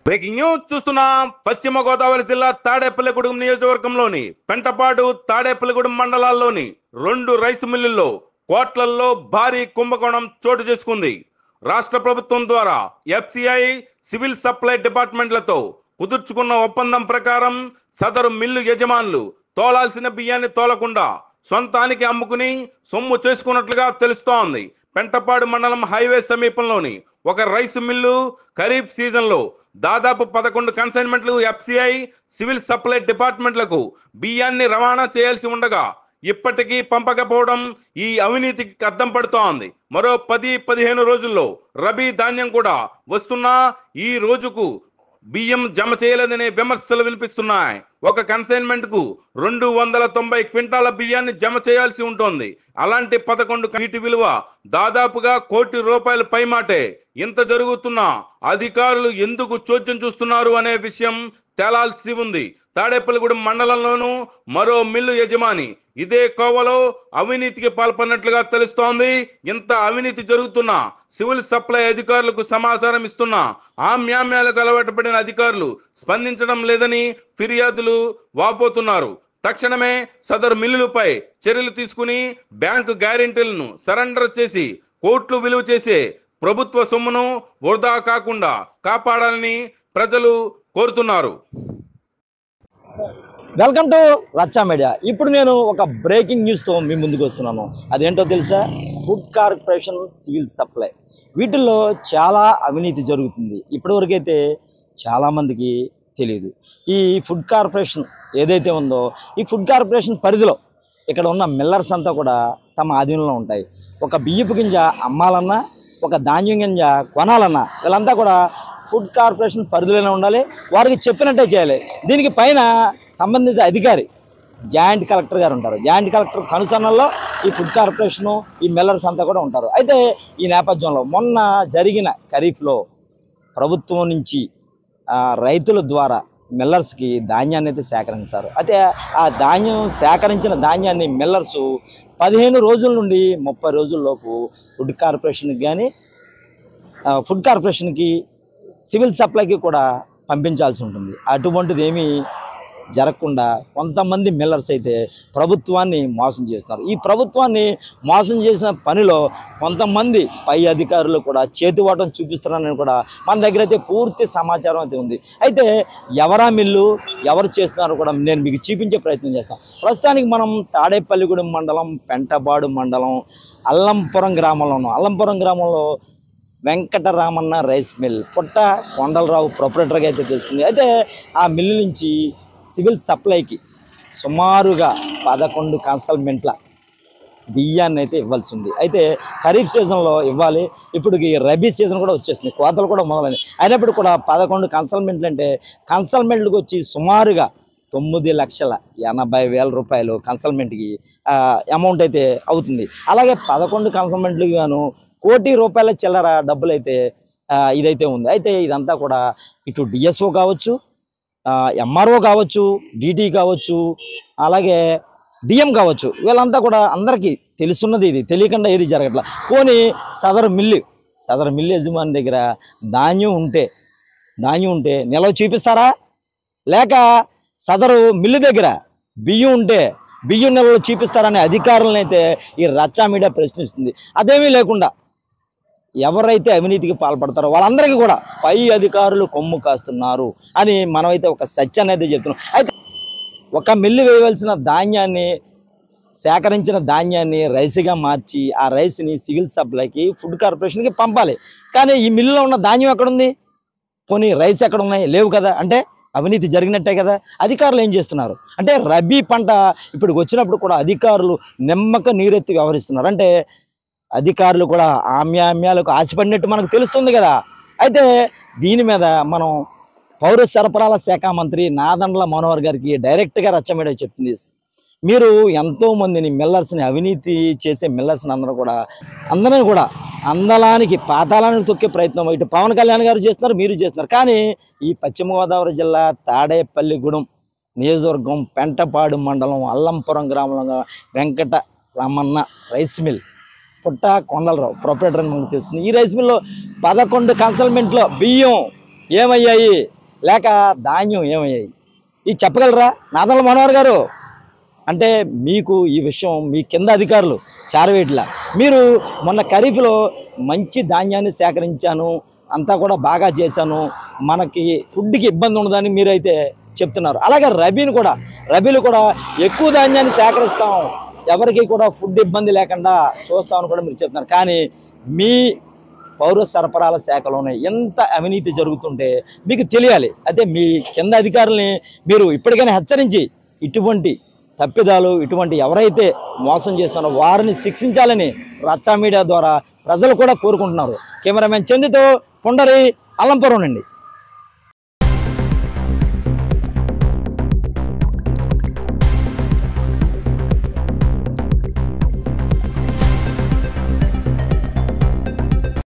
Breaking news చూస్తున్నాం. పశ్చిమ గోదావరి జిల్లా తాడేపల్లిగూడెం నియోజకవర్గంలోని పెంటపాడు తాడేపల్లిగూడెం మండలాల్లోని 2 రైస్ మిల్లుల్లో కోట్లల్లో భారీ కుంభకోణం చోటు చేసుకుంది. రాష్ట్ర ప్రభుత్వం ద్వారా ఎఫ్సిఐ సివిల్ సప్లై డిపార్ట్మెంట్లతో కుదుర్చుకున్న ఒప్పందం ప్రకారం సదరు మిల్లు యజమానులు తోలాల్సిన బియ్యాన్ని తోలకుండా సొంతానికి అమ్ముకుని సొమ్ము చేసుకున్నట్లుగా తెలుస్తోంది. పెంటపాడు మండలం హైవే సమీపంలోని ఒక రైస్ మిల్లు ఖరీఫ్ సీజన్ లో దాదాపు 11 కన్సైన్మెంట్లు ఎఫ్సిఐ సివిల్ సప్లై డిపార్ట్మెంట్లకు బియ్యాన్ని రవాణా చేయాల్సి ఉండగా ఇప్పటికీ పంపకపోవడం ఈ అవినీతికి అద్దం పడుతోంది. మరో 10-15 రోజుల్లో రబీ ధాన్యం కూడా వస్తున్నా ఈ రోజుకు బియ్యం జమ చేయలేదనే విమర్శలు వినిపిస్తున్నాయి. ఒక కన్సైన్మెంట్ కు 290 క్వింటాల బియ్యాన్ని జమ చేయాల్సి ఉంటుంది. అలాంటి 11 వీటి విలువ దాదాపుగా ₹1 కోటి పైమాటే. ఇంత జరుగుతున్నా అధికారులు ఎందుకు చోద్యం చూస్తున్నారు అనే విషయం తేలాల్సి ఉంది. తాడేపల్లిగూడెం మండలంలోనూ మరో మిల్లు యజమాని ఇదే కోవలో అవినీతికి పాల్పడినట్లుగా తెలుస్తోంది. ఇంత అవినీతి జరుగుతున్నా సివిల్ సప్లై అధికారులకు సమాచారం ఇస్తున్నా ఆమ్యామ్యాలకు అలవాటు పడిన అధికారులు స్పందించడం లేదని ఫిర్యాదులు వాపోతున్నారు. తక్షణమే సదరు మిల్లులపై చర్యలు తీసుకుని బ్యాంకు గ్యారెంటీలను సరెండర్ చేసి కోట్లు విలువ చేసే ప్రభుత్వ సొమ్మును వృధా కాకుండా కాపాడాలని ప్రజలు కోరుతున్నారు. Welcome to Rachcha media. ఇప్పుడు నేను ఒక బ్రేకింగ్ న్యూస్తో మీ ముందుకు వస్తున్నాను. అదేంటో తెలుసా? ఫుడ్ కార్పొరేషన్ సివిల్ సప్లై వీటిల్లో చాలా అవినీతి జరుగుతుంది. ఇప్పటివరకైతే చాలామందికి తెలియదు. ఈ ఫుడ్ కార్పొరేషన్ ఏదైతే ఉందో ఈ ఫుడ్ కార్పొరేషన్ పరిధిలో ఇక్కడ ఉన్న మిల్లర్స్ అంతా కూడా తమ ఆధీనంలో ఉంటాయి. ఒక బియ్యపు గింజ అమ్మాలన్నా ఒక ధాన్యం గింజ కొనాలన్నా వీళ్ళంతా కూడా ఫుడ్ కార్పొరేషన్ పరిధిలోనే ఉండాలి. వారికి చెప్పినట్టే చేయాలి. దీనికి పైన సంబంధిత అధికారి జాయింట్ కలెక్టర్ గారు ఉంటారు. జాయింట్ కలెక్టర్ కనుసన్నల్లో ఈ ఫుడ్ కార్పొరేషను ఈ మిల్లర్స్ అంతా కూడా ఉంటారు. అయితే ఈ నేపథ్యంలో మొన్న జరిగిన ఖరీఫ్లో ప్రభుత్వం నుంచి రైతుల ద్వారా మిల్లర్స్కి ధాన్యాన్ని అయితే సేకరించారు. అయితే ఆ సేకరించిన ధాన్యాన్ని మిల్లర్సు 15 రోజుల నుండి 30 రోజుల్లోపు ఫుడ్ కార్పొరేషన్కి సివిల్ సప్లైకి కూడా పంపించాల్సి ఉంటుంది. అటువంటిది ఏమీ జరగకుండా కొంతమంది మిల్లర్స్ అయితే ప్రభుత్వాన్ని మోసం చేస్తున్నారు. ఈ ప్రభుత్వాన్ని మోసం చేసిన పనిలో కొంతమంది పై అధికారులు కూడా చేతివాటం చూపిస్తున్నారని కూడా మన దగ్గర అయితే పూర్తి సమాచారం అయితే ఉంది. అయితే ఎవరా మిల్లు ఎవరు చేస్తున్నారో కూడా నేను మీకు చూపించే ప్రయత్నం చేస్తాను. ప్రస్తుతానికి మనం తాడేపల్లిగూడెం మండలం పెంటపాడు మండలం అల్లంపురం గ్రామంలో ఉన్నాం. అల్లంపురం గ్రామంలో వెంకటరామన్న రైస్ మిల్ పుట్ట కొండలరావు ప్రొపరేటర్గా అయితే తెలుస్తుంది. అయితే ఆ మిల్లు నుంచి సివిల్ సప్లైకి సుమారుగా 11 కన్సల్మెంట్ల బియ్యాన్ని అయితే ఇవ్వాల్సి ఉంది. అయితే ఖరీఫ్ సీజన్లో ఇవ్వాలి. ఇప్పుడు రబీ సీజన్ కూడా వచ్చేస్తుంది, కోతలు కూడా మొదలైనవి. అయినప్పుడు కూడా 11 కన్సల్మెంట్లు అంటే కన్సల్మెంట్లకు వచ్చి సుమారుగా ₹9,80,000 కన్సల్మెంట్కి అమౌంట్ అయితే అవుతుంది. అలాగే 11 కన్సల్మెంట్లకు గాను ₹1 కోటి చిల్లర డబ్బులు అయితే ఇదైతే ఉంది. అయితే ఇదంతా కూడా ఇటు డిఎస్ఓ కావచ్చు, ఎంఆర్ఓ కావచ్చు, డిటి కావచ్చు, అలాగే డిఎం కావచ్చు, వీళ్ళంతా కూడా అందరికీ తెలుసున్నది. ఇది తెలియకుండా ఏది జరగట్లా. పోనీ సదరు మిల్లు యజమాని దగ్గర ధాన్యం ఉంటే నిల్వ చూపిస్తారా? లేక సదరు మిల్లు దగ్గర బియ్యం నిల్వలు చూపిస్తారనే అధికారులను అయితే ఈ రచ్చా మీడియా ప్రశ్నిస్తుంది. అదేమీ లేకుండా ఎవరైతే అవినీతికి పాల్పడతారో వాళ్ళందరికీ కూడా పై అధికారులు కొమ్ము కాస్తున్నారు అని మనమైతే ఒక సత్యాన్ని అయితే చెప్తున్నాం. అయితే ఒక మిల్లు వేయవలసిన సేకరించిన ధాన్యాన్ని రైస్గా మార్చి ఆ రైస్ని సివిల్ సప్లైకి ఫుడ్ కార్పొరేషన్కి పంపాలి. కానీ ఈ మిల్లులో ఉన్న ధాన్యం ఎక్కడుంది? పోనీ రైస్ ఎక్కడ ఉన్నాయి? లేవు కదా. అంటే అవినీతి జరిగినట్టే కదా. అధికారులు ఏం చేస్తున్నారు అంటే రబీ పంట ఇప్పుడు వచ్చినప్పుడు కూడా అధికారులు నిమ్మక నీరెత్తి వ్యవహరిస్తున్నారు. అంటే అధికారులు కూడా ఆమ్యామ్యాలకు ఆశపడినట్టు మనకు తెలుస్తుంది కదా. అయితే దీని మీద మనం పౌర సరఫరాల శాఖ మంత్రి నాదెండ్ల మనోహర్ గారికి డైరెక్ట్గా రచ్చ మీడియా చెప్తుంది. మీరు ఎంతోమందిని మిల్లర్స్ని అవినీతి చేసే మిల్లర్స్ని అందరినీ కూడా అందలానికి పాతాళానికి తొక్కే ప్రయత్నం ఇటు పవన్ కళ్యాణ్ గారు చేస్తున్నారు, మీరు చేస్తున్నారు. కానీ ఈ పశ్చిమ గోదావరి జిల్లా తాడేపల్లిగూడెం నియోజకవర్గం పెంటపాడు మండలం అల్లంపురం గ్రామంలో వెంకటరామన్న రైస్ మిల్ పుట్ట కొండలరావు ప్రొపరేటర్ అని మనకు తెలుస్తుంది. ఈ రైస్ మిల్లో 11 కన్సల్మెంట్లో బియ్యం ఏమయ్యాయి? లేక ధాన్యం ఏమయ్యాయి? ఇది చెప్పగలరా నాదల మనోహర్ గారు? అంటే మీకు ఈ విషయం మీ కింద అధికారులు చేరవేయట్లా. మీరు మొన్న ఖరీఫ్లో మంచి ధాన్యాన్ని సేకరించాను, అంతా కూడా బాగా చేశాను, మనకి ఫుడ్కి ఇబ్బంది ఉండదని మీరైతే చెప్తున్నారు. అలాగే రబీలో కూడా ఎక్కువ ధాన్యాన్ని సేకరిస్తాం, ఎవరికి కూడా ఫుడ్ ఇబ్బంది లేకుండా చూస్తామని కూడా మీరు చెప్తున్నారు. కానీ మీ పౌర సరఫరాల శాఖలోనే ఎంత అవినీతి జరుగుతుంటే మీకు తెలియాలి. అయితే మీ కింద అధికారుల్ని మీరు ఇప్పటికైనా హెచ్చరించి ఇటువంటి తప్పిదాలు, ఇటువంటి ఎవరైతే మోసం చేస్తున్నారో వారిని శిక్షించాలని రచ్చా మీడియా ద్వారా ప్రజలు కూడా కోరుకుంటున్నారు. కెమెరామెన్ చందుతో పుండరి, అల్లంపురం నుండి.